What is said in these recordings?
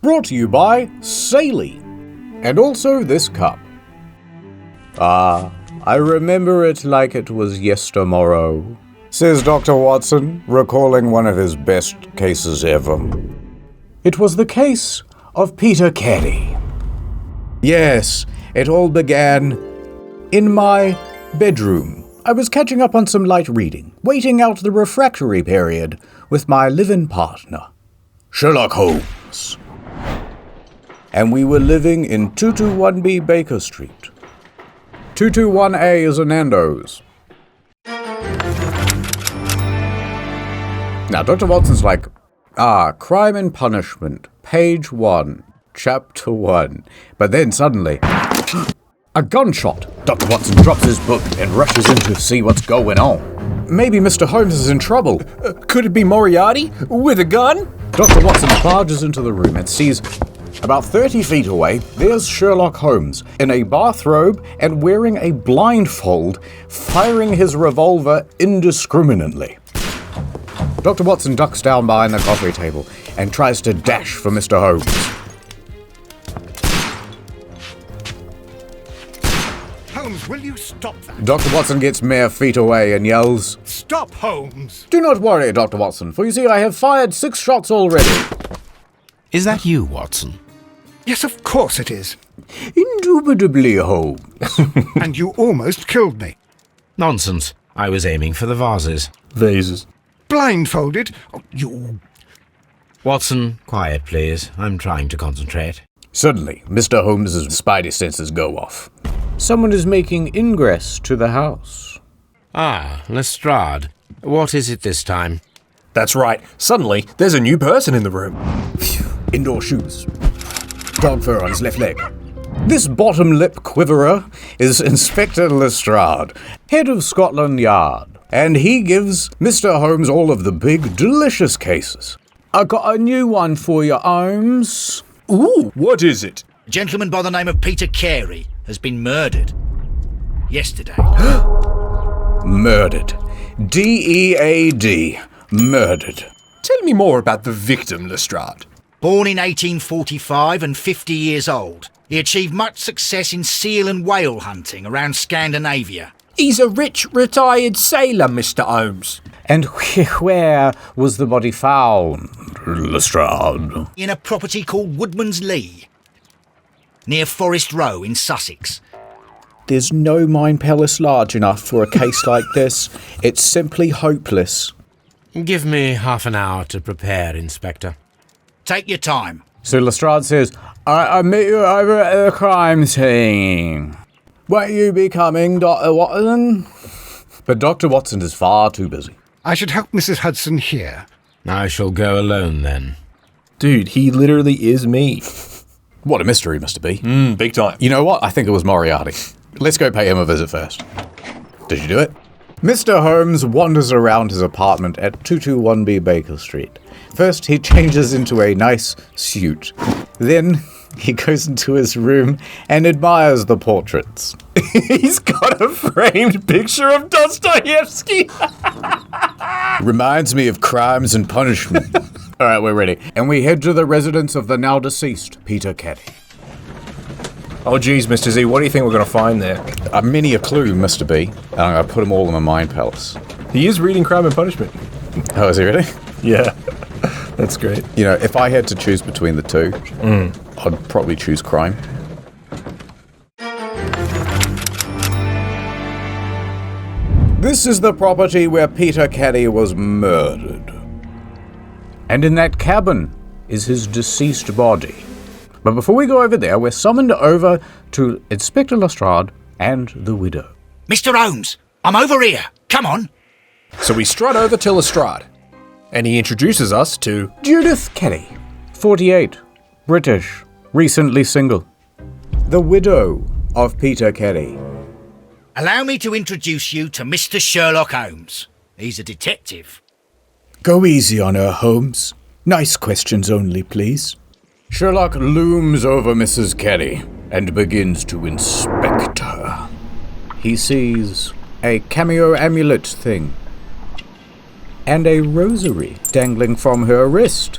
Brought to you by Saley, and also this cup. I remember it like it was yestermorrow, says Dr. Watson, recalling one of his best cases ever. It was the case of Peter Carey. Yes, it all began in my bedroom. I was catching up on some light reading, waiting out the refractory period with my live-in partner, Sherlock Holmes. And we were living in 221B Baker Street. 221A is a Nando's. Now, Dr. Watson's like, Crime and Punishment, page 1, chapter 1. But then suddenly, a gunshot. Dr. Watson drops his book and rushes in to see what's going on. Maybe Mr. Holmes is in trouble. Could it be Moriarty with a gun? Dr. Watson barges into the room and sees, about 30 feet away, there's Sherlock Holmes in a bathrobe and wearing a blindfold, firing his revolver indiscriminately. Dr. Watson ducks down behind the coffee table and tries to dash for Mr. Holmes. Holmes, will you stop that? Dr. Watson gets mere feet away and yells, Stop, Holmes! "Do not worry, Dr. Watson, for you see I have fired 6 shots already." Is that you, Watson? Yes, of course it is. Indubitably, Holmes. And you almost killed me. Nonsense. I was aiming for the vases. Vases. Blindfolded? Oh, you... Watson, quiet, please. I'm trying to concentrate. Suddenly, Mr. Holmes's spidey senses go off. Someone is making ingress to the house. Lestrade. What is it this time? That's right. Suddenly, there's a new person in the room. Indoor shoes. Dog fur on his left leg. This bottom lip quiverer is Inspector Lestrade, head of Scotland Yard, and he gives Mr. Holmes all of the big, delicious cases. I got a new one for you, Holmes. Ooh, what is it? A gentleman by the name of Peter Carey has been murdered. Yesterday. Murdered. D-E-A-D. Murdered. Tell me more about the victim, Lestrade. Born in 1845 and 50 years old, he achieved much success in seal and whale hunting around Scandinavia. He's a rich, retired sailor, Mr. Holmes. And where was the body found, Lestrade? In a property called Woodman's Lee, near Forest Row in Sussex. There's no mind palace large enough for a case like this. It's simply hopeless. Give me half an hour to prepare, Inspector. Take your time. So Lestrade says, I'll meet you over at the crime scene. Won't you be coming, Dr. Watson? But Dr. Watson is far too busy. I should help Mrs. Hudson here. I shall go alone, then. Dude, he literally is me. What a mystery, Mr. B. Big time. You know what? I think it was Moriarty. Let's go pay him a visit first. Did you do it? Mr. Holmes wanders around his apartment at 221B Baker Street. First, he changes into a nice suit. Then, he goes into his room and admires the portraits. He's got a framed picture of Dostoevsky. Reminds me of Crimes and Punishment. All right, we're ready. And we head to the residence of the now deceased Peter Carey. Oh, geez, Mr. Z, what do you think we're going to find there? Many a clue, Mr. B. And I'm going to put them all in my mind palace. He is reading Crime and Punishment. Oh, is he really? Yeah, that's great. You know, if I had to choose between the two, I'd probably choose crime. This is the property where Peter Carey was murdered. And in that cabin is his deceased body. But before we go over there, we're summoned over to Inspector Lestrade and the widow. Mr. Holmes, I'm over here. Come on. So we strut over to Lestrade, and he introduces us to Judith Carey, 48, British, recently single. The widow of Peter Carey. Allow me to introduce you to Mr. Sherlock Holmes. He's a detective. Go easy on her, Holmes. Nice questions only, please. Sherlock looms over Mrs. Carey and begins to inspect her. He sees a cameo amulet thing and a rosary dangling from her wrist.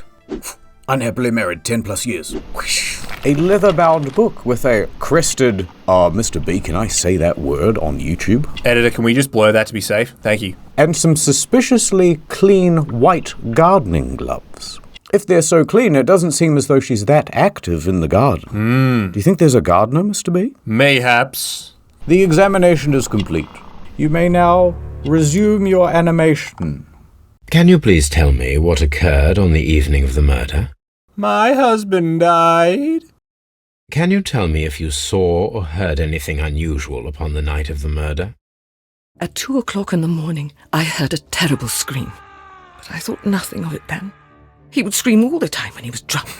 Unhappily married 10 plus years. Whoosh. A leather-bound book with a crested, Mr. B, can I say that word on YouTube? Editor, can we just blur that to be safe? Thank you. And some suspiciously clean white gardening gloves. If they're so clean, it doesn't seem as though she's that active in the garden. Do you think there's a gardener, Mr. B? Mayhaps. The examination is complete. You may now resume your animation. Can you please tell me what occurred on the evening of the murder? My husband died. Can you tell me if you saw or heard anything unusual upon the night of the murder? At 2 o'clock in the morning, I heard a terrible scream, but I thought nothing of it then. He would scream all the time when he was drunk.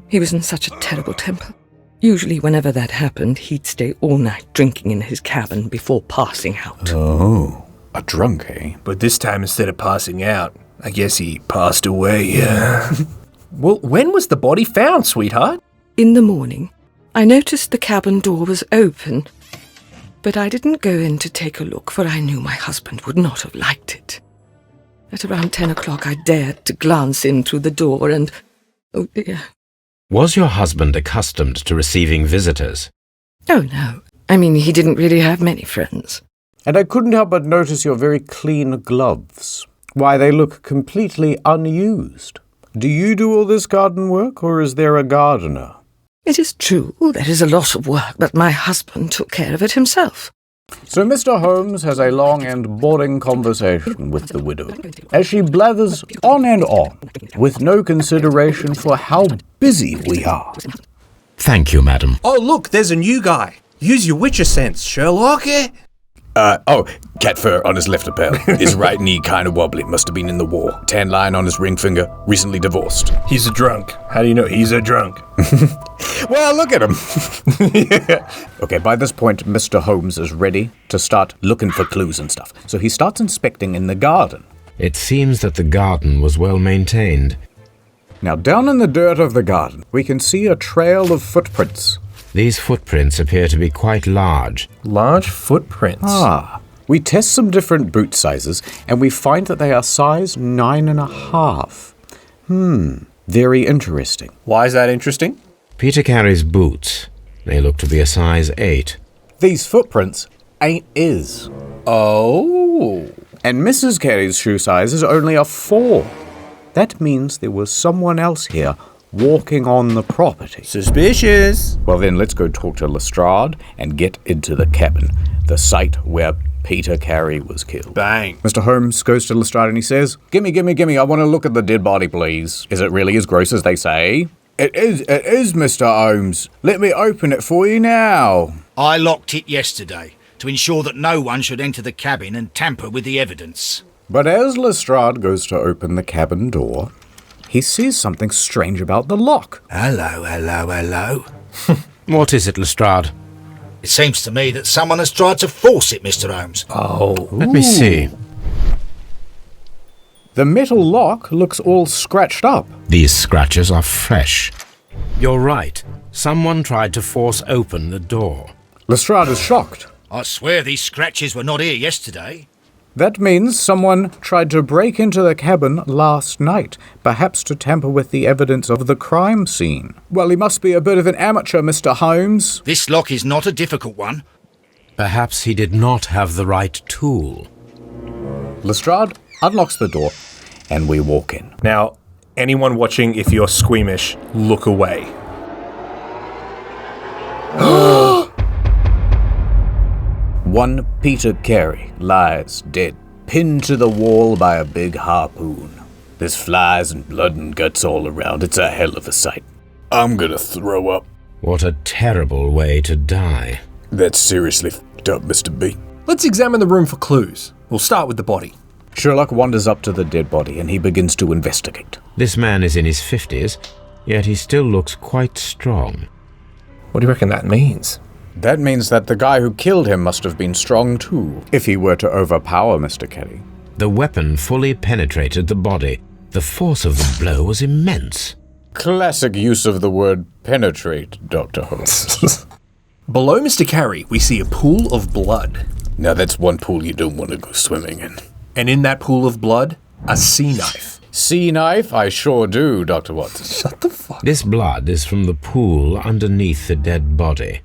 He was in such a terrible temper. Usually whenever that happened, he'd stay all night drinking in his cabin before passing out. Oh, a drunk, eh? But this time, instead of passing out, I guess he passed away. Well, when was the body found, sweetheart? In the morning, I noticed the cabin door was open, but I didn't go in to take a look, for I knew my husband would not have liked it. At around 10 o'clock, I dared to glance in through the door and... oh dear. Was your husband accustomed to receiving visitors? Oh no. I mean, he didn't really have many friends. And I couldn't help but notice your very clean gloves. Why, they look completely unused. Do you do all this garden work, or is there a gardener? It is true, there is a lot of work, but my husband took care of it himself. So Mr. Holmes has a long and boring conversation with the widow, as she blathers on and on, with no consideration for how busy we are. Thank you, madam. Oh, look, there's a new guy. Use your Witcher sense, Sherlock. Cat fur on his left lapel. His right knee kind of wobbly. Must have been in the war. Tan line on his ring finger. Recently divorced. He's a drunk. How do you know he's a drunk? Well, look at him. Okay, by this point, Mr. Holmes is ready to start looking for clues and stuff. So he starts inspecting in the garden. It seems that the garden was well maintained. Now, down in the dirt of the garden, we can see a trail of footprints. These footprints appear to be quite large. Large footprints. We test some different boot sizes, and we find that they are size 9.5. Very interesting. Why is that interesting? Peter Carey's boots. They look to be a size 8. These footprints ain't his. Oh. And Mrs. Carey's shoe size is only a 4. That means there was someone else here walking on the property. Suspicious. Well then, let's go talk to Lestrade and get into the cabin, the site where Peter Carey was killed. Bang. Mr. Holmes goes to Lestrade and he says, Gimme, I want to look at the dead body, please. Is it really as gross as they say? It is, Mr. Holmes. Let me open it for you now. I locked it yesterday to ensure that no one should enter the cabin and tamper with the evidence. But as Lestrade goes to open the cabin door, he sees something strange about the lock. Hello. What is it, Lestrade? It seems to me that someone has tried to force it, Mr. Holmes. Oh. Let me see. The metal lock looks all scratched up. These scratches are fresh. You're right. Someone tried to force open the door. Lestrade is shocked. I swear these scratches were not here yesterday. That means someone tried to break into the cabin last night, perhaps to tamper with the evidence of the crime scene. Well, he must be a bit of an amateur, Mr. Holmes. This lock is not a difficult one. Perhaps he did not have the right tool. Lestrade unlocks the door, and we walk in. Now, anyone watching, if you're squeamish, look away. One Peter Carey lies dead, pinned to the wall by a big harpoon. There's flies and blood and guts all around. It's a hell of a sight. I'm gonna throw up. What a terrible way to die. That's seriously f***ed up, Mr. B. Let's examine the room for clues. We'll start with the body. Sherlock wanders up to the dead body and he begins to investigate. This man is in his 50s, yet he still looks quite strong. What do you reckon that means? That means that the guy who killed him must have been strong too, if he were to overpower Mr. Carey. The weapon fully penetrated the body. The force of the blow was immense. Classic use of the word penetrate, Dr. Holmes. Below Mr. Carey, we see a pool of blood. Now that's one pool you don't want to go swimming in. And in that pool of blood, a sea knife. Sea knife? I sure do, Dr. Watson. Shut the fuck. This blood is from the pool underneath the dead body.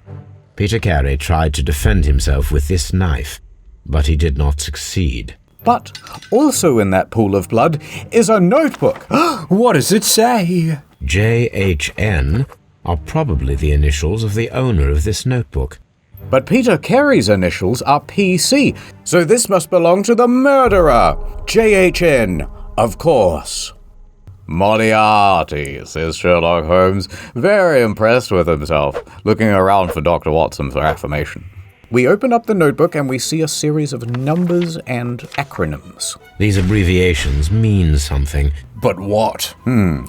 Peter Carey tried to defend himself with this knife, but he did not succeed. But also in that pool of blood is a notebook. What does it say? JHN are probably the initials of the owner of this notebook. But Peter Carey's initials are PC, so this must belong to the murderer. JHN, of course. Moriarty, says Sherlock Holmes, very impressed with himself, looking around for Dr. Watson for affirmation. We open up the notebook and we see a series of numbers and acronyms. These abbreviations mean something. But what?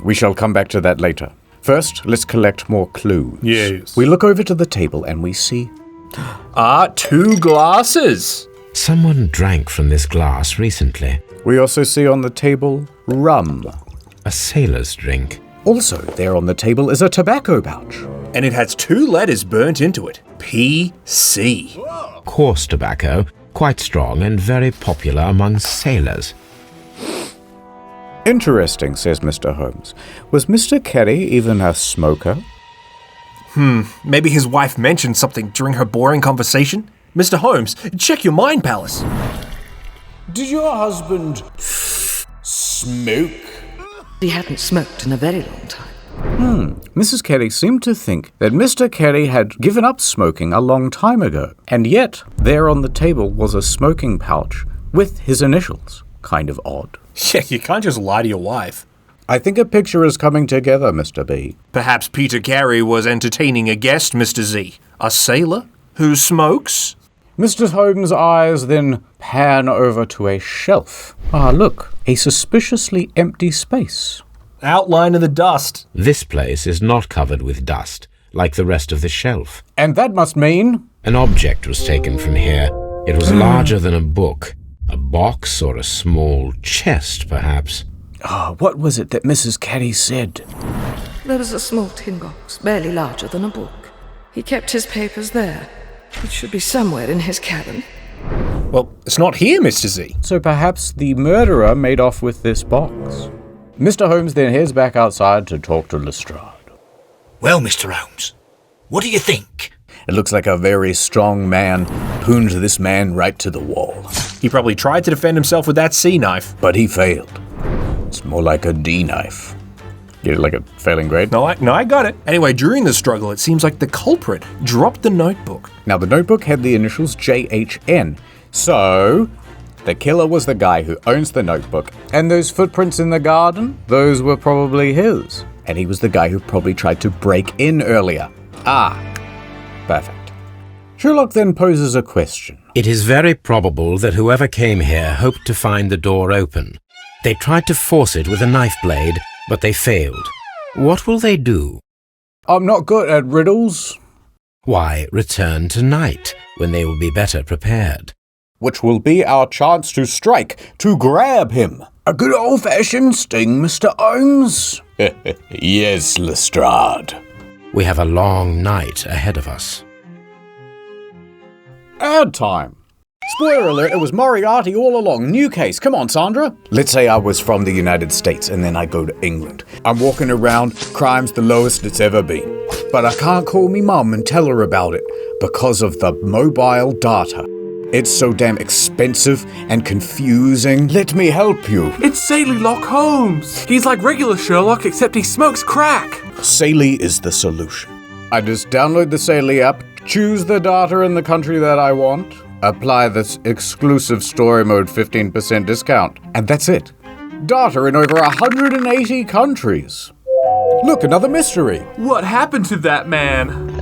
We shall come back to that later. First, let's collect more clues. Yes. We look over to the table and we see... 2 glasses. Someone drank from this glass recently. We also see on the table rum. A sailor's drink. Also, there on the table is a tobacco pouch. And it has 2 letters burnt into it. PC. Coarse tobacco, quite strong and very popular among sailors. Interesting, says Mr. Holmes. Was Mr. Carey even a smoker? Maybe his wife mentioned something during her boring conversation? Mr. Holmes, check your mind palace. Did your husband smoke? He hadn't smoked in a very long time. Mrs. Carey seemed to think that Mr. Carey had given up smoking a long time ago, and yet there on the table was a smoking pouch with his initials. Kind of odd. Yeah, you can't just lie to your wife. I think a picture is coming together, Mr. B. Perhaps Peter Carey was entertaining a guest, Mr. Z. A sailor who smokes? Mr. Holmes' eyes then pan over to a shelf. Ah, look, a suspiciously empty space. Outline in the dust. This place is not covered with dust, like the rest of the shelf. And that must mean... An object was taken from here. It was larger than a book. A box or a small chest, perhaps. what was it that Mrs. Carey said? There was a small tin box, barely larger than a book. He kept his papers there. It should be somewhere in his cabin. Well, it's not here, Mr. Z. So perhaps the murderer made off with this box. Mr. Holmes then heads back outside to talk to Lestrade. Well, Mr. Holmes, what do you think? It looks like a very strong man pooned this man right to the wall. He probably tried to defend himself with that sea knife. But he failed. It's more like a D knife. Get it like a failing grade? No, I got it. Anyway, during the struggle, it seems like the culprit dropped the notebook. Now, the notebook had the initials JHN. So, the killer was the guy who owns the notebook. And those footprints in the garden, those were probably his. And he was the guy who probably tried to break in earlier. Perfect. Sherlock then poses a question. It is very probable that whoever came here hoped to find the door open. They tried to force it with a knife blade, but they failed. What will they do? I'm not good at riddles. Why, return tonight, when they will be better prepared. Which will be our chance to strike, to grab him. A good old-fashioned sting, Mr. Holmes. Yes, Lestrade. We have a long night ahead of us. Ad time. Spoiler alert, it was Moriarty all along. New case. Come on, Sandra. Let's say I was from the United States and then I go to England. I'm walking around, crime's the lowest it's ever been. But I can't call me mum and tell her about it because of the mobile data. It's so damn expensive and confusing. Let me help you. It's Sherlock Holmes. He's like regular Sherlock, except he smokes crack. Saley is the solution. I just download the Saley app, choose the data in the country that I want, apply this exclusive story mode 15% discount, and that's it. Data in over 180 countries. Look, another mystery. What happened to that man?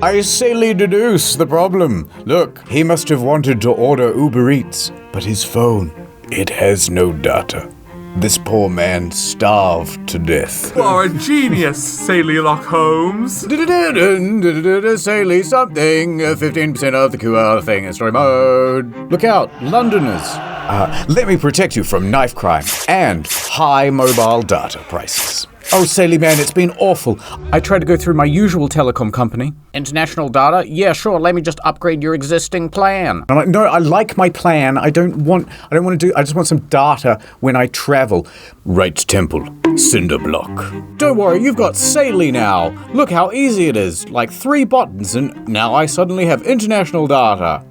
I Saley deduce the problem. Look, he must have wanted to order Uber Eats, but his phone, it has no data. This poor man starved to death. You are a genius, Sherlock Holmes. Saley something, 15% of the QR thing in story mode. Look out, Londoners. Let me protect you from knife crime and high mobile data prices. Oh, Sally man, it's been awful. I tried to go through my usual telecom company. International data? Yeah, sure, let me just upgrade your existing plan. I'm like, no, I like my plan. I just want some data when I travel. Right temple, cinder block. Don't worry, you've got Sally now. Look how easy it is. Like 3 buttons and now I suddenly have international data.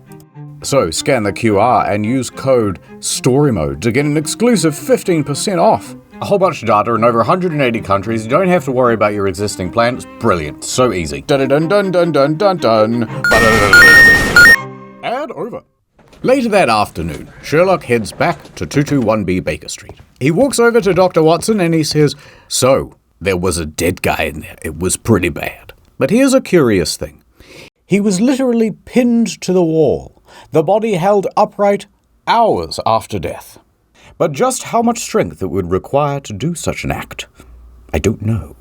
So, scan the QR and use code Story Mode to get an exclusive 15% off. A whole bunch of data in over 180 countries. You don't have to worry about your existing plan. It's brilliant. So easy. Dun dun dun dun dun dun dun. Ad over. Later that afternoon, Sherlock heads back to 221B Baker Street. He walks over to Dr. Watson and he says, "So, there was a dead guy in there. It was pretty bad. But here's a curious thing. He was literally pinned to the wall. The body held upright hours after death. But just how much strength it would require to do such an act, I don't know."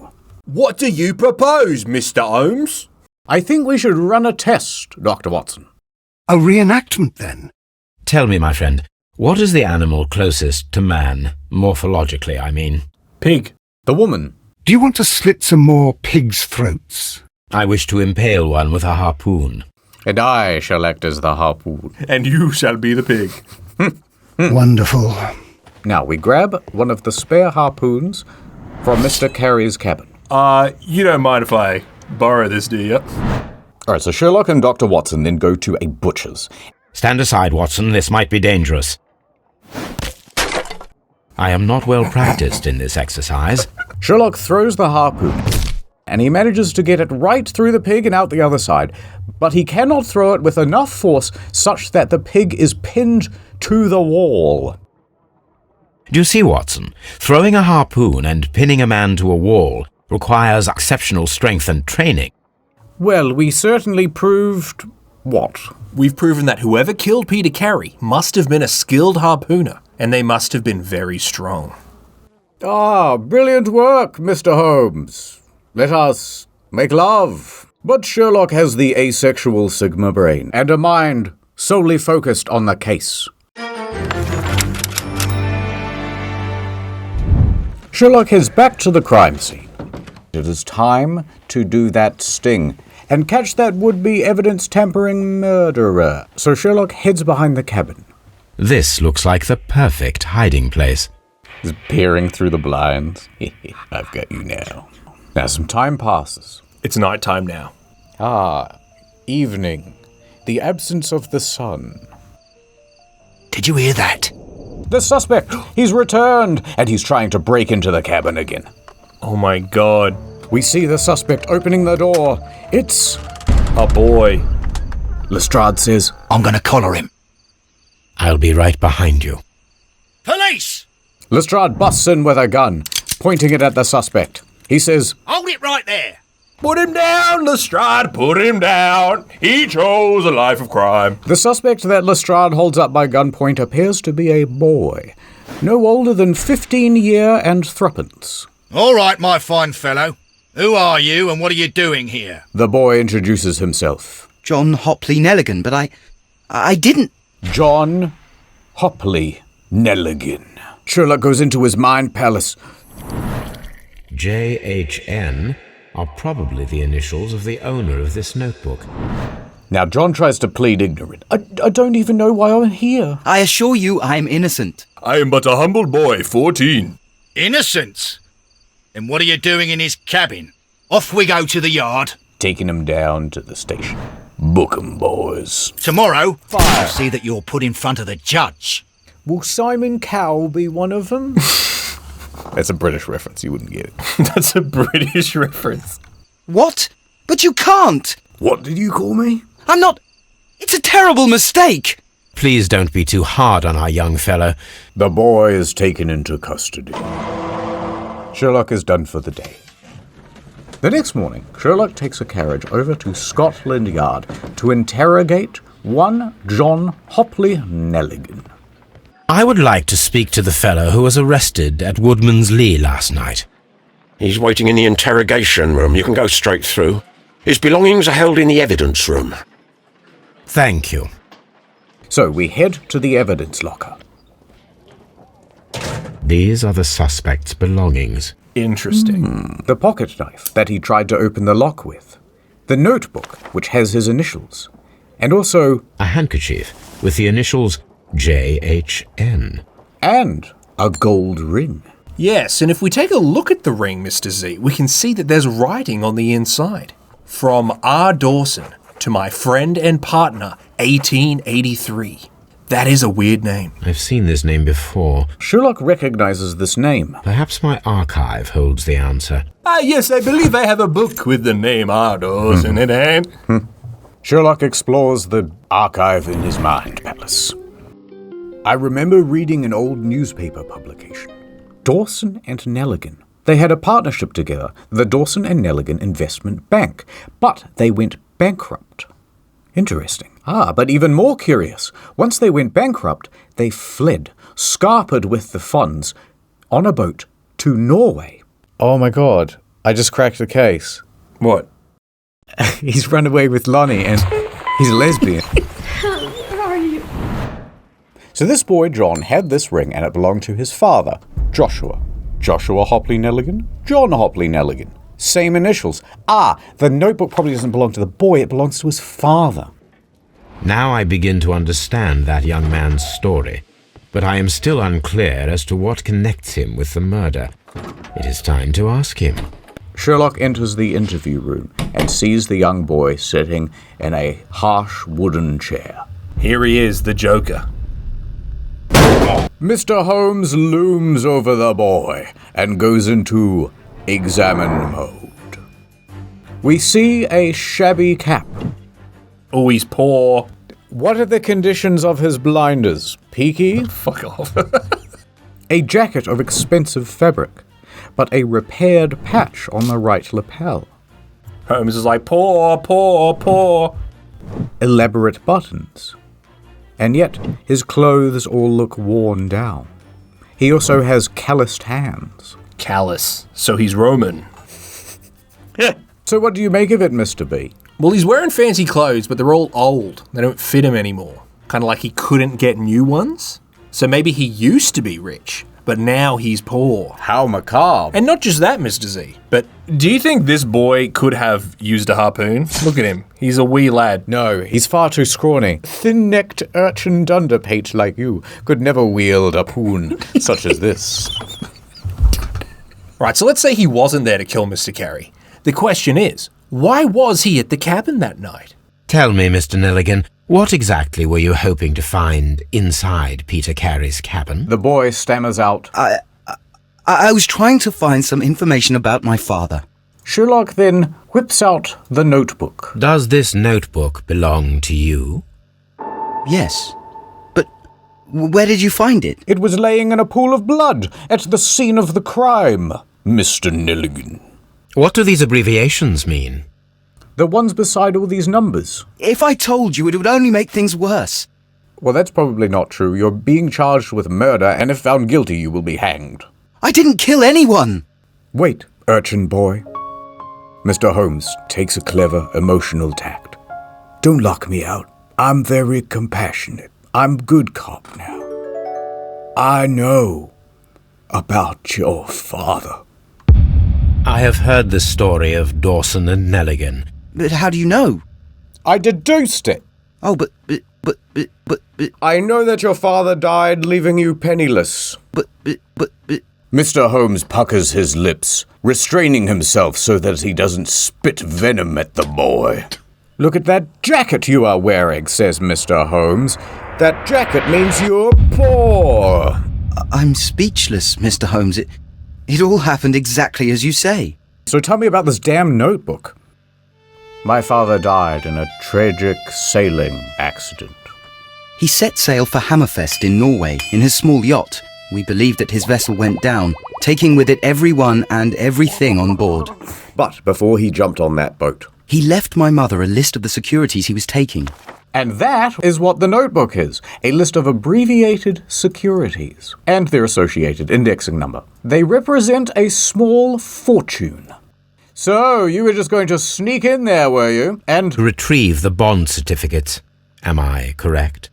What do you propose, Mr. Holmes? "I think we should run a test, Dr. Watson." A reenactment, then? Tell me, my friend, what is the animal closest to man, morphologically, I mean? Pig. The woman. Do you want to slit some more pigs' throats? I wish to impale one with a harpoon. "And I shall act as the harpoon." And you shall be the pig. Wonderful. Now, we grab one of the spare harpoons from Mr. Carey's cabin. You don't mind if I borrow this, do you? Alright, so Sherlock and Dr. Watson then go to a butcher's. Stand aside, Watson. This might be dangerous. I am not well practiced in this exercise. Sherlock throws the harpoon, and he manages to get it right through the pig and out the other side. But he cannot throw it with enough force such that the pig is pinned to the wall. Do you see, Watson? Throwing a harpoon and pinning a man to a wall requires exceptional strength and training. Well, we certainly proved... what? We've proven that whoever killed Peter Carey must have been a skilled harpooner, and they must have been very strong. Ah, brilliant work, Mr. Holmes. Let us make love. But Sherlock has the asexual Sigma brain and a mind solely focused on the case. Sherlock heads back to the crime scene. It is time to do that sting and catch that would-be evidence-tampering murderer. So Sherlock heads behind the cabin. This looks like the perfect hiding place. He's peering through the blinds. I've got you now. Now some time passes. It's night time now. Ah, evening. The absence of the sun. Did you hear that? The suspect! He's returned, and he's trying to break into the cabin again. Oh my god. We see the suspect opening the door. It's A boy. Lestrade says, I'm gonna collar him. I'll be right behind you. Police! Lestrade busts in with a gun, pointing it at the suspect. He says, Hold it right there! Put him down, Lestrade, put him down. He chose a life of crime. the suspect that Lestrade holds up by gunpoint appears to be a boy, no older than 15 year and threepence. All right, my fine fellow. Who are you and what are you doing here? The boy introduces himself. John Hopley Nelligan, but I didn't... John Hopley Nelligan. Sherlock goes into his mind palace. JHN are probably the initials of the owner of this notebook. Now John tries to plead ignorant. I don't even know why I'm here. I assure you I'm innocent. I am but a humble boy, 14. Innocence? And what are you doing in his cabin? Off we go to the yard. Taking him down to the station. Book 'em, boys. Tomorrow, I'll see that you're put in front of the judge. Will Simon Cowell be one of them? That's a British reference. You wouldn't get it. That's a British reference. What? But you can't! What did you call me? I'm not... It's a terrible mistake! Please don't be too hard on our young fellow. The boy is taken into custody. Sherlock is done for the day. The next morning, Sherlock takes a carriage over to Scotland Yard to interrogate one John Hopley Nelligan. I would like to speak to the fellow who was arrested at Woodman's Lee last night. He's waiting in the interrogation room. You can go straight through. His belongings are held in the evidence room. Thank you. So we head to the evidence locker. These are the suspect's belongings. Interesting. The pocket knife that he tried to open the lock with. The notebook, which has his initials. And also... A handkerchief with the initials JHN. And a gold ring. Yes, and if we take a look at the ring, Mr. Z, we can see that there's writing on the inside. From R. Dawson to my friend and partner, 1883. That is a weird name. I've seen this name before. Sherlock recognizes this name. Perhaps my archive holds the answer. Yes, I believe I have a book with the name R. Dawson in it. Sherlock explores the archive in his mind palace. I remember reading an old newspaper publication. Dawson and Nelligan. They had a partnership together, the Dawson and Nelligan Investment Bank, but they went bankrupt. Interesting. But even more curious, once they went bankrupt, they fled, scarpered with the funds, on a boat to Norway. Oh my god, I just cracked the case. What? He's run away with Lonnie and he's a lesbian. Where are you? So this boy, John, had this ring and it belonged to his father, Joshua. Joshua Hopley Nelligan, John Hopley Nelligan. Same initials. The notebook probably doesn't belong to the boy, it belongs to his father. Now I begin to understand that young man's story, but I am still unclear as to what connects him with the murder. It is time to ask him. Sherlock enters the interview room and sees the young boy sitting in a harsh wooden chair. Here he is, the Joker. Mr. Holmes looms over the boy and goes into examine mode. We see a shabby cap. Oh, he's poor. What are the conditions of his blinders? Peaky? Fuck off. A jacket of expensive fabric, but a repaired patch on the right lapel. Holmes is like, poor, poor, poor. Elaborate buttons. And yet, his clothes all look worn down. He also has calloused hands. Callous. So he's Roman. So what do you make of it, Mr. B? Well, he's wearing fancy clothes, but they're all old. They don't fit him anymore. Kind of like he couldn't get new ones. So maybe he used to be rich, but now he's poor. How macabre. And not just that, Mr. Z, but do you think this boy could have used a harpoon? Look at him. He's a wee lad. No, he's far too scrawny. Thin-necked urchin dunderpate like you could never wield a poon such as this. Right, so let's say he wasn't there to kill Mr. Carey. The question is, why was he at the cabin that night? Tell me, Mr. Nelligan, what exactly were you hoping to find inside Peter Carey's cabin? The boy stammers out. I was trying to find some information about my father. Sherlock then whips out the notebook. Does this notebook belong to you? Yes. But where did you find it? It was laying in a pool of blood at the scene of the crime, Mr. Nelligan. What do these abbreviations mean? The ones beside all these numbers. If I told you, it would only make things worse. Well, that's probably not true. You're being charged with murder, and if found guilty, you will be hanged. I didn't kill anyone! Wait, urchin boy. Mr. Holmes takes a clever, emotional tact. Don't lock me out. I'm very compassionate. I'm good cop now. I know about your father. I have heard the story of Dawson and Nelligan. But how do you know? I deduced it. Oh, but... I know that your father died leaving you penniless. But... Mr. Holmes puckers his lips, restraining himself so that he doesn't spit venom at the boy. Look at that jacket you are wearing, says Mr. Holmes. That jacket means you're poor. I'm speechless, Mr. Holmes. It all happened exactly as you say. So tell me about this damn notebook. My father died in a tragic sailing accident. He set sail for Hammerfest in Norway in his small yacht. We believe that his vessel went down, taking with it everyone and everything on board. But before he jumped on that boat, he left my mother a list of the securities he was taking. And that is what the notebook is, a list of abbreviated securities and their associated indexing number. They represent a small fortune. So, you were just going to sneak in there, were you? And retrieve the bond certificates. Am I correct?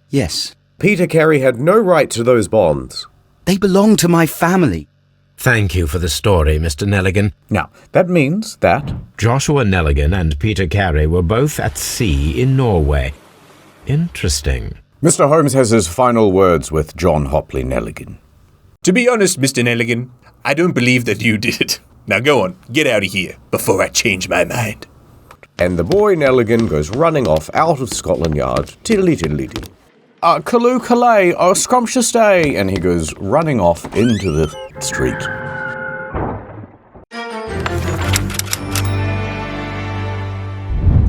Yes. Peter Carey had no right to those bonds. They belong to my family. Thank you for the story, Mr. Nelligan. Now, that means that... Joshua Nelligan and Peter Carey were both at sea in Norway. Interesting. Mr. Holmes has his final words with John Hopley Nelligan. To be honest, Mr. Nelligan, I don't believe that you did it. Now go on, get out of here before I change my mind. And the boy Nelligan goes running off out of Scotland Yard. Tiddly-tiddly-dee. Calloo Calais, oh, scrumptious day. And he goes running off into the street.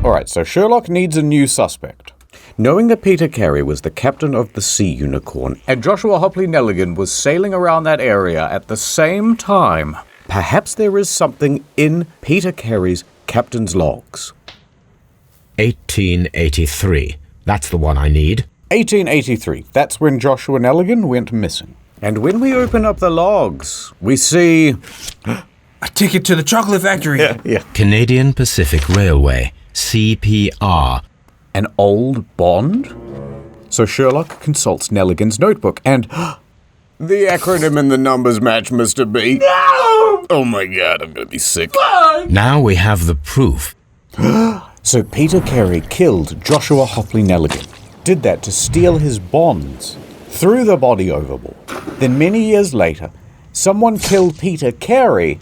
Alright, so Sherlock needs a new suspect. Knowing that Peter Carey was the captain of the Sea Unicorn and Joshua Hopley Nelligan was sailing around that area at the same time, perhaps there is something in Peter Carey's captain's logs. 1883. That's the one I need. 1883. That's when Joshua Nelligan went missing. And when we open up the logs, we see... A ticket to the chocolate factory. Yeah. Canadian Pacific Railway. CPR. An old bond? So Sherlock consults Nelligan's notebook and... The acronym and the numbers match, Mr. B. No! Oh my god, I'm gonna be sick. Now we have the proof. So Peter Carey killed Joshua Hopley Nelligan. Did that to steal his bonds. Threw the body overboard. Then many years later, someone killed Peter Carey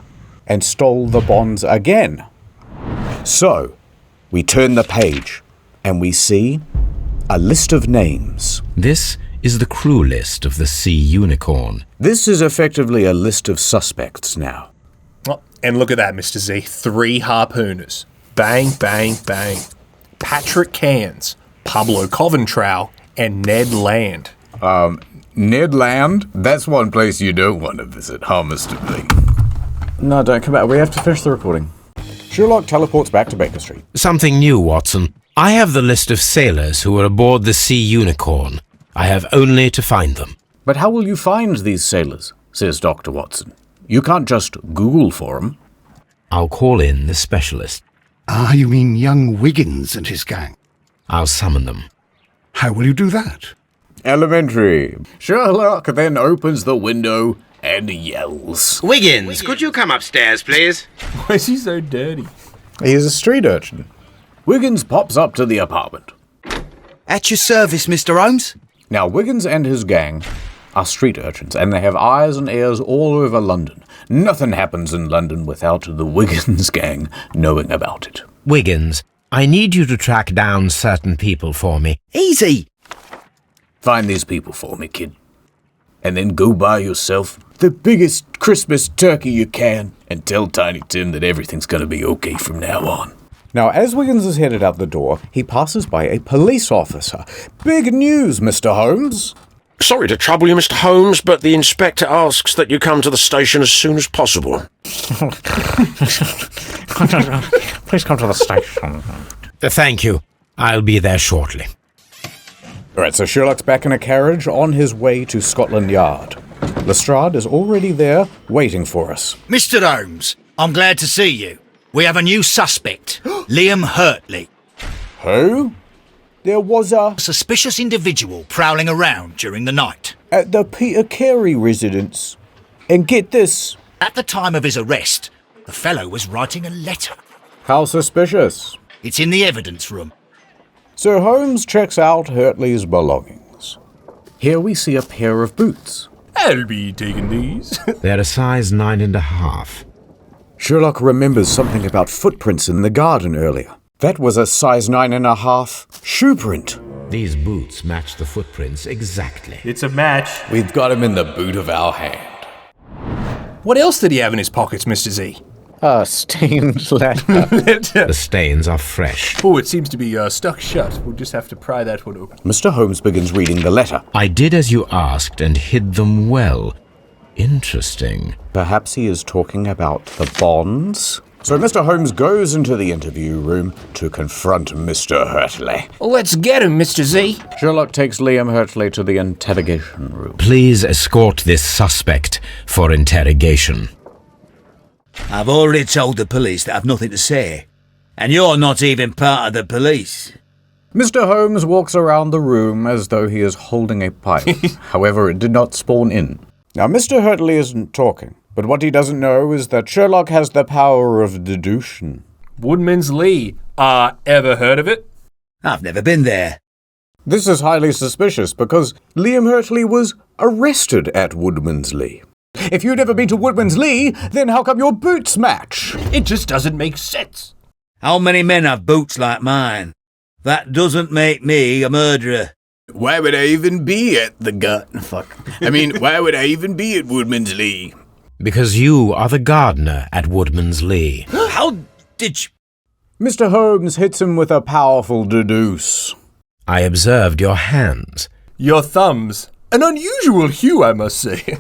and stole the bonds again. So, we turn the page and we see a list of names. This is the crew list of the Sea Unicorn. This is effectively a list of suspects now. Oh, and look at that, Mr. Z. 3 harpooners. Bang, bang, bang. Patrick Cairns, Pablo Coventrow, and Ned Land. Ned Land? That's one place you don't want to visit, huh, Mr. B? No, don't come back. We have to finish the recording. Sherlock teleports back to Baker Street. Something new, Watson. I have the list of sailors who were aboard the Sea Unicorn. I have only to find them. But how will you find these sailors, says Dr. Watson. You can't just Google for them. I'll call in the specialist. Ah, you mean young Wiggins and his gang? I'll summon them. How will you do that? Elementary. Sherlock then opens the window and yells. Wiggins, could you come upstairs, please? Why is he so dirty? He's a street urchin. Wiggins pops up to the apartment. At your service, Mr. Holmes. Now, Wiggins and his gang are street urchins, and they have eyes and ears all over London. Nothing happens in London without the Wiggins gang knowing about it. Wiggins, I need you to track down certain people for me. Easy. Find these people for me, kid. And then go buy yourself the biggest Christmas turkey you can and tell Tiny Tim that everything's going to be okay from now on. Now, as Wiggins is headed out the door, he passes by a police officer. Big news, Mr. Holmes. Sorry to trouble you, Mr. Holmes, but the inspector asks that you come to the station as soon as possible. Please come to the station. Thank you. I'll be there shortly. All right, so Sherlock's back in a carriage on his way to Scotland Yard. Lestrade is already there, waiting for us. Mr. Holmes, I'm glad to see you. We have a new suspect, Liam Hurtley. Who? There was a suspicious individual prowling around during the night. At the Peter Carey residence. And get this. At the time of his arrest, the fellow was writing a letter. How suspicious? It's in the evidence room. So Holmes checks out Hurtley's belongings. Here we see a pair of boots. I'll be taking these. They're a size 9.5. Sherlock remembers something about footprints in the garden earlier. That was a size 9.5 shoe print. These boots match the footprints exactly. It's a match. We've got him in the boot of our hand. What else did he have in his pockets, Mr. Z? Stained leather. The stains are fresh. Oh, it seems to be stuck shut. We'll just have to pry that one open. Mr. Holmes begins reading the letter. I did as you asked and hid them well. Interesting. Perhaps he is talking about the bonds? So Mr. Holmes goes into the interview room to confront Mr. Hurtley. Let's get him, Mr. Z. Sherlock takes Liam Hurtley to the interrogation room. Please escort this suspect for interrogation. I've already told the police that I've nothing to say. And you're not even part of the police. Mr. Holmes walks around the room as though he is holding a pipe. However, it did not spawn in. Now, Mr. Hurtley isn't talking. But what he doesn't know is that Sherlock has the power of deduction. Woodman's Lee. Ever heard of it? I've never been there. This is highly suspicious because Liam Hurtley was arrested at Woodman's Lee. If you'd never been to Woodman's Lee, then how come your boots match? It just doesn't make sense. How many men have boots like mine? That doesn't make me a murderer. Why would I even be at why would I even be at Woodman's Lee? Because you are the gardener at Woodman's Lee. How did you... Mr. Holmes hits him with a powerful deduce. I observed your hands. Your thumbs. An unusual hue, I must say.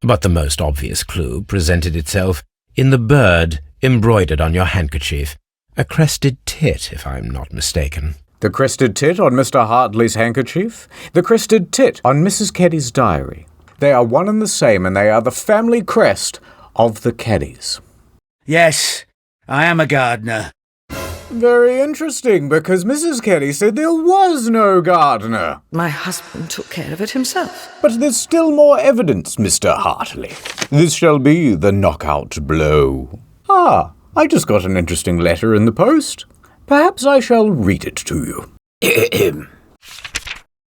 But the most obvious clue presented itself in the bird embroidered on your handkerchief. A crested tit, if I'm not mistaken. The crested tit on Mr. Hartley's handkerchief. The crested tit on Mrs. Keddy's diary. They are one and the same, and they are the family crest of the Keddys. Yes, I am a gardener. Very interesting, because Mrs. Keddy said there was no gardener. My husband took care of it himself. But there's still more evidence, Mr. Hartley. This shall be the knockout blow. I just got an interesting letter in the post. Perhaps I shall read it to you.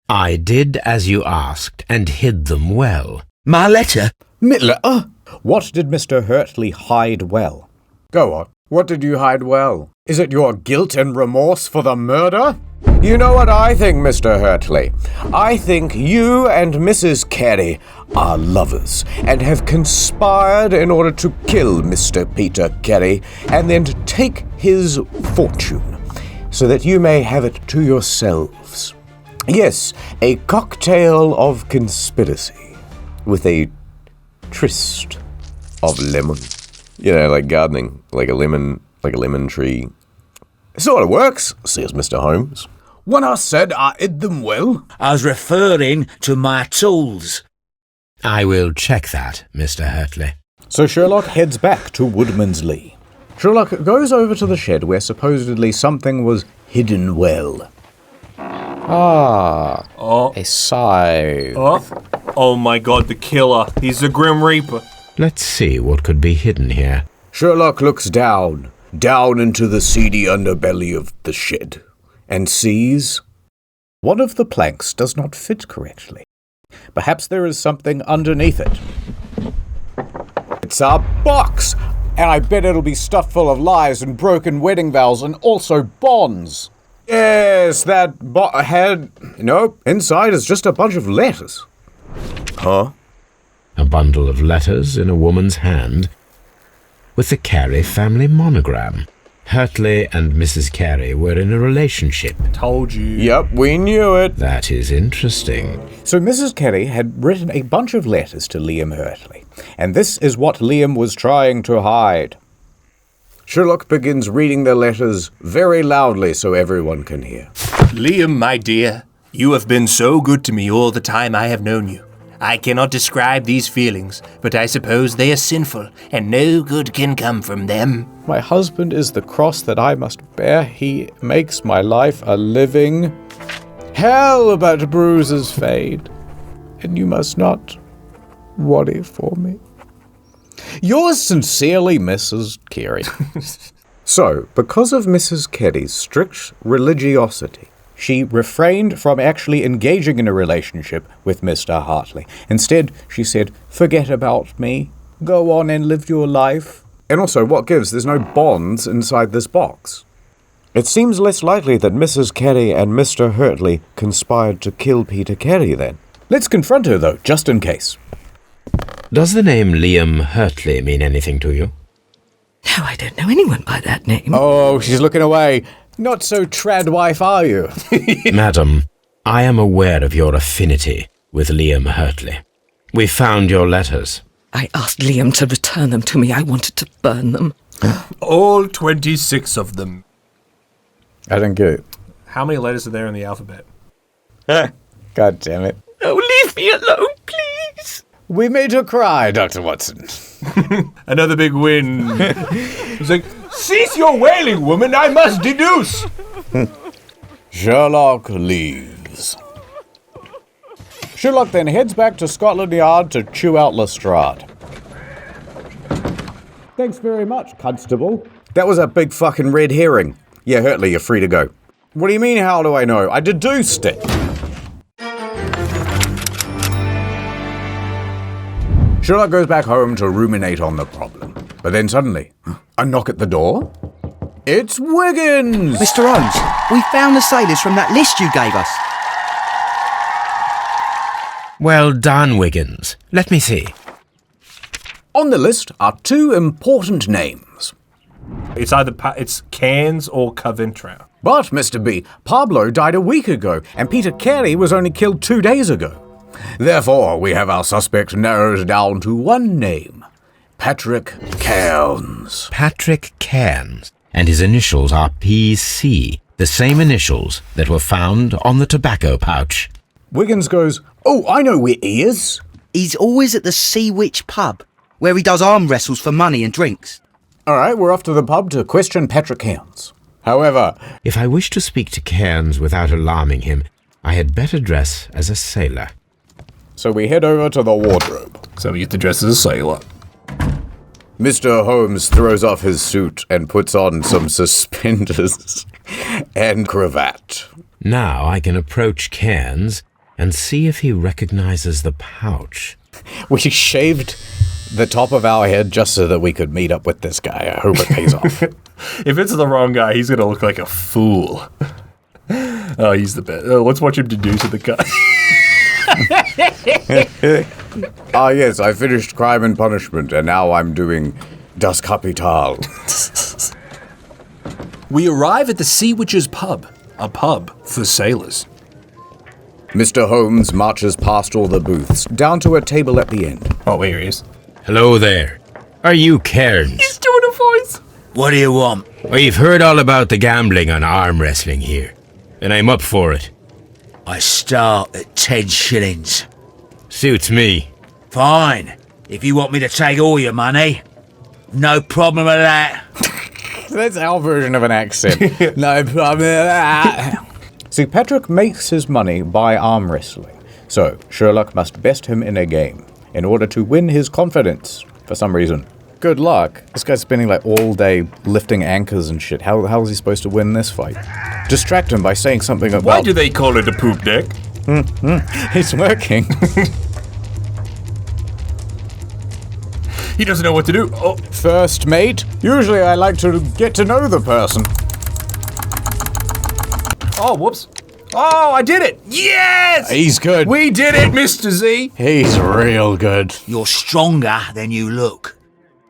I did as you asked, and hid them well. My letter? What did Mr. Hurtley hide well? Go on. What did you hide well? Is it your guilt and remorse for the murder? You know what I think, Mr. Hurtley? I think you and Mrs. Carey are lovers and have conspired in order to kill Mr. Peter Carey and then to take his fortune so that you may have it to yourselves. Yes, a cocktail of conspiracy with a tryst of lemon. You know, like gardening, like a lemon tree. It sort of works, says Mr. Holmes. When I said I hid them well, I was referring to my tools. I will check that, Mr. Hurtley. So Sherlock heads back to Woodman's Lee. Sherlock goes over to the shed where supposedly something was hidden well. A scythe. Oh my god, the killer. He's the Grim Reaper. Let's see what could be hidden here. Sherlock looks down into the seedy underbelly of the shed, and sees one of the planks does not fit correctly. Perhaps there is something underneath it. It's a box, and I bet it'll be stuffed full of lies and broken wedding vows and also bonds. Yes, that inside is just a bunch of letters. Huh? A bundle of letters in a woman's hand with the Carey family monogram. Hurtley and Mrs. Carey were in a relationship. Told you. Yep, we knew it. That is interesting. So Mrs. Carey had written a bunch of letters to Liam Hurtley, and this is what Liam was trying to hide. Sherlock begins reading the letters very loudly so everyone can hear. Liam, my dear, you have been so good to me all the time I have known you. I cannot describe these feelings, but I suppose they are sinful, and no good can come from them. My husband is the cross that I must bear. He makes my life a living hell, but bruises fade, and you must not worry for me. Yours sincerely, Mrs. Carey. So, because of Mrs. Carey's strict religiosity, she refrained from actually engaging in a relationship with Mr. Hartley. Instead, she said, forget about me. Go on and live your life. And also, what gives? There's no bonds inside this box. It seems less likely that Mrs. Carey and Mr. Hurtley conspired to kill Peter Carey then. Let's confront her, though, just in case. Does the name Liam Hurtley mean anything to you? No, I don't know anyone by that name. Oh, she's looking away. Not so trad wife, are you? Madam, I am aware of your affinity with Liam Hurtley. We found your letters. I asked Liam to return them to me. I wanted to burn them. All 26 of them. I don't get it. How many letters are there in the alphabet? God damn it. Oh, leave me alone, please. We made her cry, Dr. Watson. Another big win. He's like, cease your wailing, woman, I must deduce. Sherlock leaves. Sherlock then heads back to Scotland Yard to chew out Lestrade. Thanks very much, Constable. That was a big fucking red herring. Yeah, Hurtley, you're free to go. What do you mean, how do I know? I deduced it. Sherlock goes back home to ruminate on the problem. But then suddenly, a knock at the door. It's Wiggins! Mr. Holmes, we found the sailors from that list you gave us. Well done, Wiggins. Let me see. On the list are two important names. It's either it's Cairns or Coventry. But, Mr. B, Pablo died a week ago, and Peter Carey was only killed 2 days ago. Therefore, we have our suspect narrowed down to one name. Patrick Cairns. Patrick Cairns. And his initials are PC, the same initials that were found on the tobacco pouch. Wiggins goes, "Oh, I know where he is." He's always at the Sea Witch pub, where he does arm wrestles for money and drinks. All right, we're off to the pub to question Patrick Cairns. However, if I wish to speak to Cairns without alarming him, I had better dress as a sailor. So we head over to the wardrobe. So we get to dress as a sailor. Mr. Holmes throws off his suit and puts on some suspenders and cravat. Now I can approach Cairns and see if he recognizes the pouch. We shaved the top of our head just so that we could meet up with this guy. I hope it pays off. If it's the wrong guy, he's going to look like a fool. Oh, he's the best. Let's watch him deduce the guy. Yes, I finished Crime and Punishment, and now I'm doing Das Kapital. We arrive at the Sea Witch's pub, a pub for sailors. Mr. Holmes marches past all the booths, down to a table at the end. Oh, here he is. Hello there. Are you Cairns? He's doing a voice. What do you want? We've heard all about the gambling on arm wrestling here, and I'm up for it. I start at 10 shillings. Suits me. Fine. If you want me to take all your money, no problem with that. That's our version of an accent. No problem with that. See, Patrick makes his money by arm wrestling, so Sherlock must best him in a game in order to win his confidence for some reason. Good luck. This guy's spending like all day lifting anchors and shit. How is he supposed to win this fight? Distract him by saying something about... Why do they call it a poop deck? It's working. He doesn't know what to do. Oh. First mate, usually I like to get to know the person. Oh, whoops. Oh, I did it. Yes! He's good. We did it, Mr. Z. He's real good. You're stronger than you look.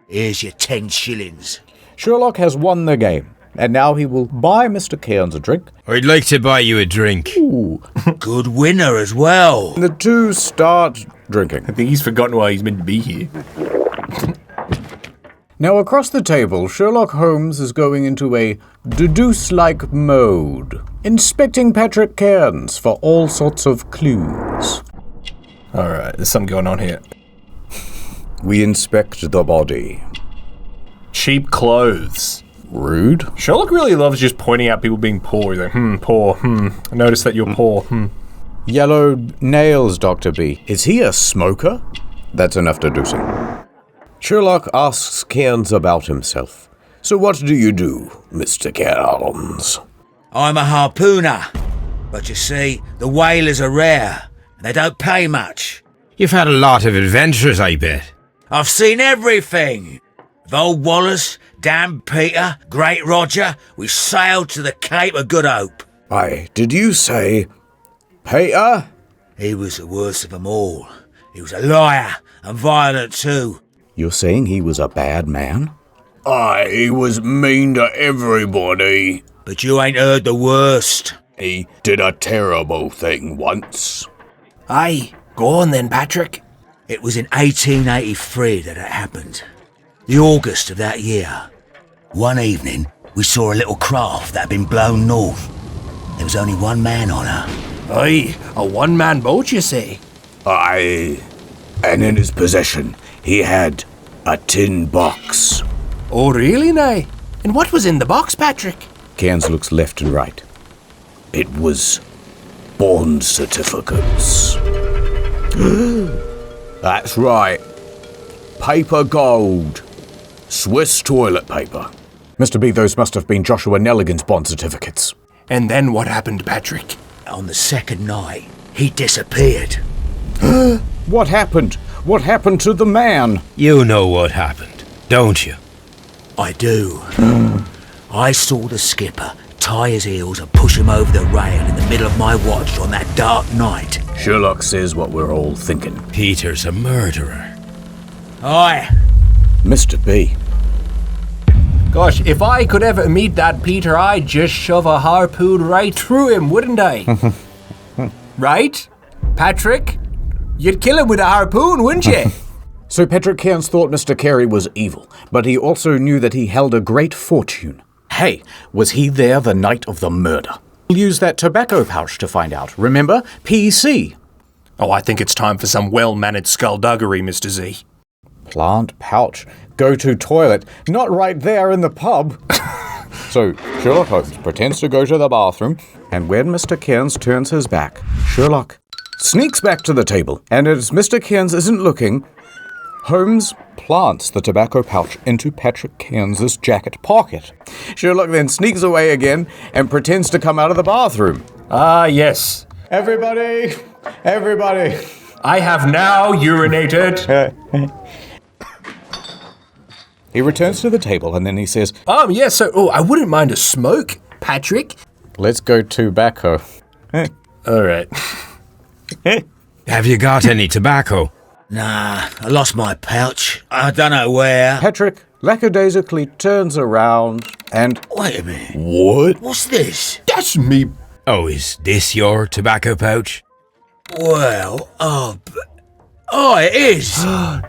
Here's your 10 shillings. Sherlock has won the game, and now he will buy Mr. Cairns a drink. I'd like to buy you a drink. Ooh. Good winner as well. The two start drinking. I think he's forgotten why he's meant to be here. Now, across the table, Sherlock Holmes is going into a deduce-like mode, inspecting Patrick Cairns for all sorts of clues. Alright, there's something going on here. We inspect the body. Cheap clothes. Rude. Sherlock really loves just pointing out people being poor. He's like, poor, I noticed that you're poor, Yellow nails, Dr. B. Is he a smoker? That's enough deducing. Sherlock asks Cairns about himself. So what do you do, Mr. Cairns? I'm a harpooner. But you see, the whalers are rare, and they don't pay much. You've had a lot of adventures, I bet. I've seen everything. With old Wallace, Dan Peter, Great Roger, we sailed to the Cape of Good Hope. Why, did you say Peter? He was the worst of them all. He was a liar, and violent too. You're saying he was a bad man? Aye, he was mean to everybody. But you ain't heard the worst. He did a terrible thing once. Aye, go on then, Patrick. It was in 1883 that it happened. The August of that year. One evening, we saw a little craft that had been blown north. There was only one man on her. Aye, a one-man boat, you say? Aye, and in his possession, he had a tin box. Oh, really, now? And what was in the box, Patrick? Cairns looks left and right. It was bond certificates. That's right. Paper gold. Swiss toilet paper. Mr. B, those must have been Joshua Nelligan's bond certificates. And then what happened, Patrick? On the second night, he disappeared. What happened? What happened to the man? You know what happened, don't you? I do. I saw the skipper tie his heels and push him over the rail in the middle of my watch on that dark night. Sherlock says what we're all thinking. Peter's a murderer. Aye. Mr. B. Gosh, if I could ever meet that Peter, I'd just shove a harpoon right through him, wouldn't I? Right? Patrick? You'd kill him with a harpoon, wouldn't you? So Patrick Cairns thought Mr. Carey was evil, but he also knew that he held a great fortune. Hey, was he there the night of the murder? We'll use that tobacco pouch to find out. Remember? PC. Oh, I think it's time for some well-mannered skullduggery, Mr. Z. Plant pouch. Go to toilet. Not right there in the pub. So Sherlock Holmes pretends to go to the bathroom, and when Mr. Cairns turns his back, Sherlock sneaks back to the table, and as Mr. Cairns isn't looking, Holmes plants the tobacco pouch into Patrick Cairns' jacket pocket. Sherlock then sneaks away again and pretends to come out of the bathroom. Ah, yes. Everybody! I have now urinated. He returns to the table and then he says, Yes, so, I wouldn't mind a smoke, Patrick. let's go tobacco. All right. Have you got any tobacco? Nah, I lost my pouch. I don't know where. Patrick lackadaisically turns around and... Wait a minute. What? What's this? That's me. Oh, is this your tobacco pouch? Well, it is.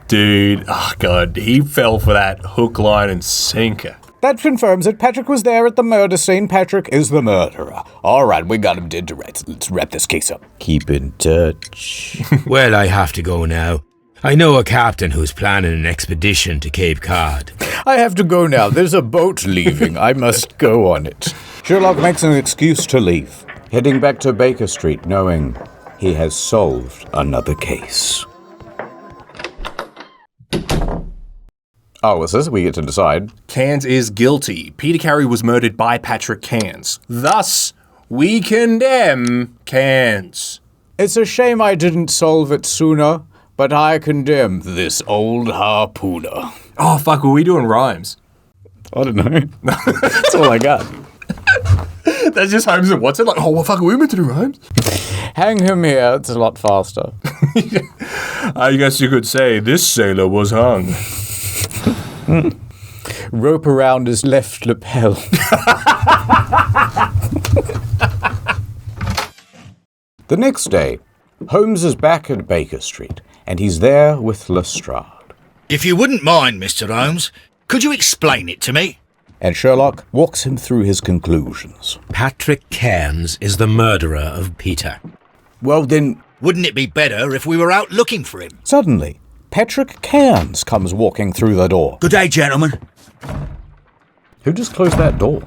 Dude, oh God, he fell for that hook, line, and sinker. That confirms that Patrick was there at the murder scene. Patrick is the murderer. All right, we got him dead to rights. Let's wrap this case up. Keep in touch. Well, I have to go now. I know a captain who's planning an expedition to Cape Cod. I have to go now. There's a boat leaving. I must go on it. Sherlock makes an excuse to leave, heading back to Baker Street, knowing he has solved another case. Oh, what's this? We get to decide. Cairns is guilty. Peter Carey was murdered by Patrick Cairns. Thus, we condemn Cairns. It's a shame I didn't solve it sooner, but I condemn this old harpooner. Oh, fuck, were we doing rhymes? I don't know. That's all I got. That's just Holmes and Watson. Like, oh, well, fuck, are we meant to do rhymes? Hang him here. It's a lot faster. I guess you could say this sailor was hung. Rope around his left lapel. The next day, Holmes is back at Baker Street, and he's there with Lestrade. If you wouldn't mind, Mr. Holmes, could you explain it to me? And Sherlock walks him through his conclusions. Patrick Cairns is the murderer of Peter. Well then, Wouldn't it be better if we were out looking for him? suddenly, Patrick Cairns comes walking through the door. Good day, gentlemen. Who just closed that door?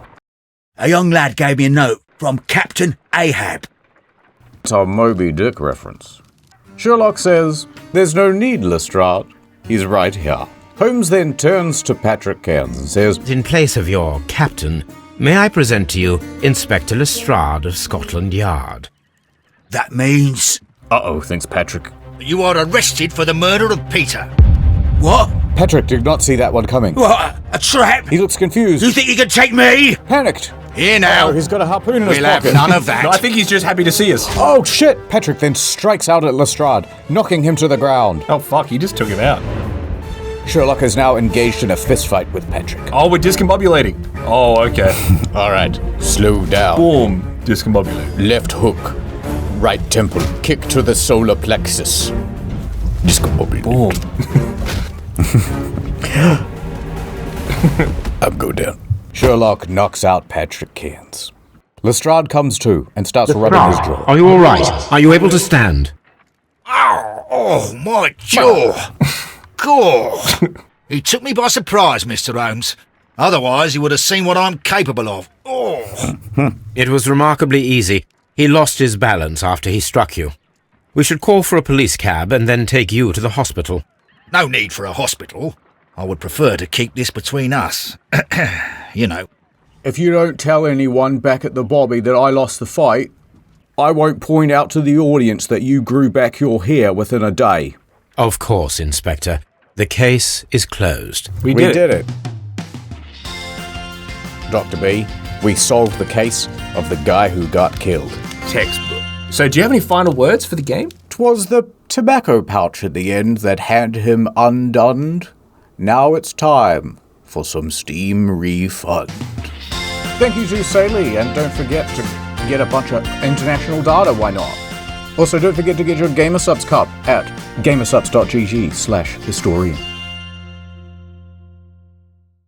A young lad gave me a note from Captain Ahab. It's a Moby Dick reference. Sherlock says, "There's no need, Lestrade. He's right here." Holmes then turns to Patrick Cairns and says, In place of your captain, may I present to you Inspector Lestrade of Scotland Yard? That means... Uh-oh, thinks Patrick. You are arrested for the murder of Peter. What? Patrick did not see that one coming. What? A trap? He looks confused. You think you can take me? Panicked. Here now. Oh, he's got a harpoon in his We'll have pocket. none of that. No, I think he's just happy to see us. Oh, shit! Patrick then strikes out at Lestrade, knocking him to the ground. Oh, fuck, he just took him out. Sherlock is now engaged in a fistfight with Patrick. Oh, we're discombobulating. Oh, okay. All right, slow down. Boom. Discombobulate. Left hook, right temple, kick to the solar plexus. Discombobulate. Boom. Up, go down. Sherlock knocks out Patrick Cairns. Lestrade comes to and starts rubbing his jaw. Are you all right? Are you able to stand? Oh, my jaw. God. He took me by surprise, Mr. Holmes. Otherwise, he would have seen what I'm capable of. Oh. It was remarkably easy. He lost his balance after he struck you. We should call for a police cab and then take you to the hospital. No need for a hospital. I would prefer to keep this between us. You know. If you don't tell anyone back at the Bobby that I lost the fight, I won't point out to the audience that you grew back your hair within a day. Of course, Inspector. The case is closed. We did it. Dr. B, we solved the case of the guy who got killed. Textbook. So do you have any final words for the game? 'Twas the tobacco pouch at the end that had him undone. Now it's time for some Steam refund. Thank you to Saley, and don't forget to get a bunch of international data, why not? Also, don't forget to get your Gamersubs cup at gamersubs.gg/historian.